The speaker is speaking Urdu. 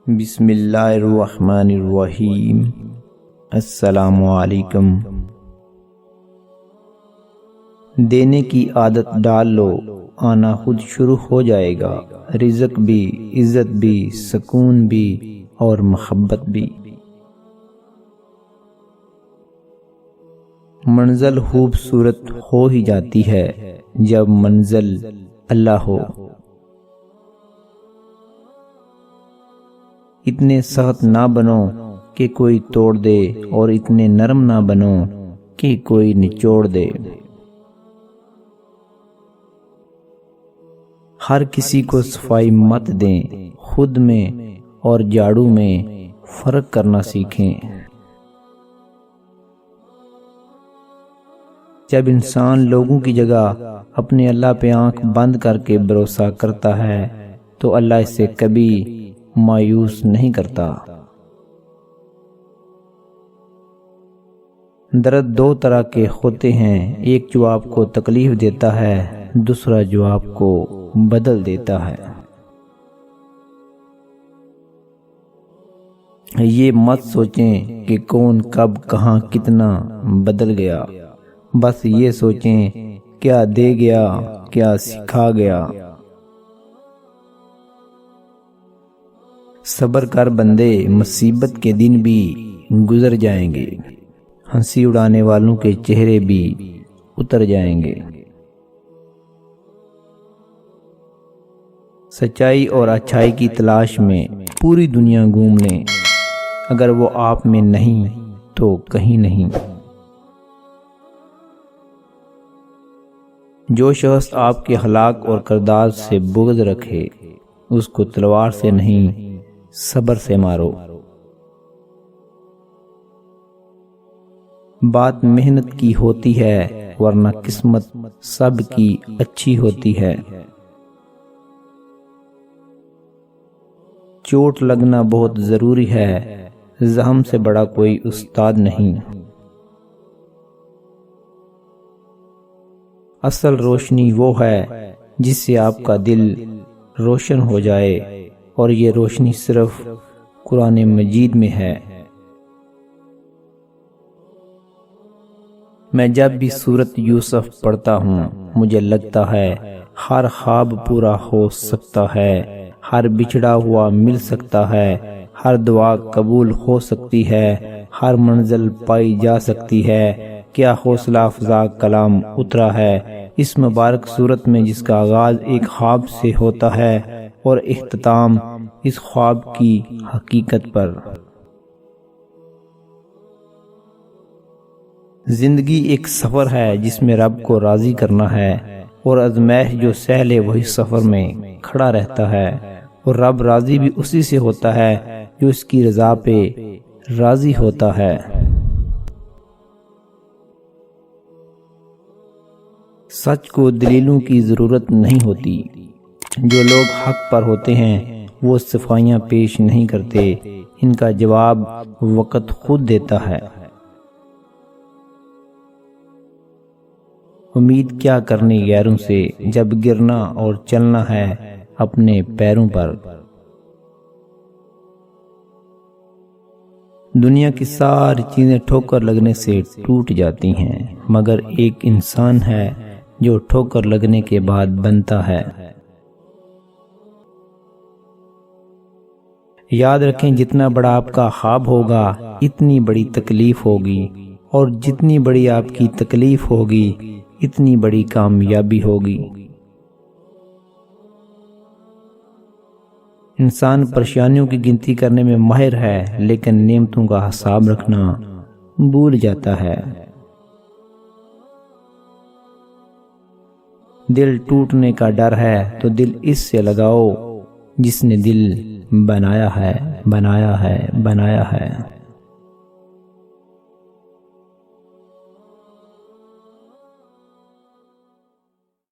بسم اللہ الرحمن الرحیم۔ السلام علیکم۔ دینے کی عادت ڈال لو، آنا خود شروع ہو جائے گا، رزق بھی، عزت بھی، سکون بھی اور محبت بھی۔ منزل خوبصورت ہو ہی جاتی ہے جب منزل اللہ ہو۔ اتنے سخت نہ بنو کہ کوئی توڑ دے، اور اتنے نرم نہ بنو کہ کوئی نچوڑ دے۔ ہر کسی کو صفائی مت دیں، خود میں اور جھاڑو میں فرق کرنا سیکھیں۔ جب انسان لوگوں کی جگہ اپنے اللہ پہ آنکھ بند کر کے بھروسہ کرتا ہے تو اللہ اسے کبھی مایوس نہیں کرتا۔ درد دو طرح کے ہوتے ہیں، ایک جو آپ کو تکلیف دیتا ہے، دوسرا جو آپ کو بدل دیتا ہے۔ یہ مت سوچیں کہ کون کب کہاں کتنا بدل گیا، بس یہ سوچیں کیا دے گیا، کیا سکھا گیا۔ صبر کر بندے، مصیبت کے دن بھی گزر جائیں گے، ہنسی اڑانے والوں کے چہرے بھی اتر جائیں گے۔ سچائی اور اچھائی کی تلاش میں پوری دنیا گھوم لیں، اگر وہ آپ میں نہیں تو کہیں نہیں۔ جو شخص آپ کے اخلاق اور کردار سے بغض رکھے، اس کو تلوار سے نہیں صبر سے مارو۔ بات محنت کی ہوتی ہے، ورنہ قسمت سب کی اچھی ہوتی ہے۔ چوٹ لگنا بہت ضروری ہے، زخم سے بڑا کوئی استاد نہیں۔ اصل روشنی وہ ہے جس سے آپ کا دل روشن ہو جائے، اور یہ روشنی صرف قرآن مجید میں ہے۔ میں جب بھی سورۃ یوسف پڑھتا ہوں مجھے لگتا ہے ہر خواب پورا ہو سکتا ہے، ہر بچھڑا ہوا مل سکتا ہے، ہر دعا قبول ہو سکتی ہے، ہر منزل پائی جا سکتی ہے۔ کیا حوصلہ افزا کلام اترا ہے اس مبارک سورت میں، جس کا آغاز ایک خواب سے ہوتا ہے اور اختتام اس خواب کی حقیقت پر۔ زندگی ایک سفر ہے جس میں رب کو راضی کرنا ہے، اور آزمائش جو سہ لے وہی سفر میں کھڑا رہتا ہے، اور رب راضی بھی اسی سے ہوتا ہے جو اس کی رضا پہ راضی ہوتا ہے۔ سچ کو دلیلوں کی ضرورت نہیں ہوتی، جو لوگ حق پر ہوتے ہیں وہ صفائیاں پیش نہیں کرتے، ان کا جواب وقت خود دیتا ہے۔ امید کیا کرنی غیروں سے جب گرنا اور چلنا ہے اپنے پیروں پر۔ دنیا کی ساری چیزیں ٹھوکر لگنے سے ٹوٹ جاتی ہیں، مگر ایک انسان ہے جو ٹھوکر لگنے کے بعد بنتا ہے۔ یاد رکھیں جتنا بڑا آپ کا خواب ہوگا اتنی بڑی تکلیف ہوگی، اور جتنی بڑی آپ کی تکلیف ہوگی اتنی بڑی کامیابی ہوگی۔ انسان پریشانیوں کی گنتی کرنے میں ماہر ہے، لیکن نعمتوں کا حساب رکھنا بھول جاتا ہے۔ دل ٹوٹنے کا ڈر ہے تو دل اس سے لگاؤ جس نے دل بنایا ہے، بنایا ہے، بنایا ہے۔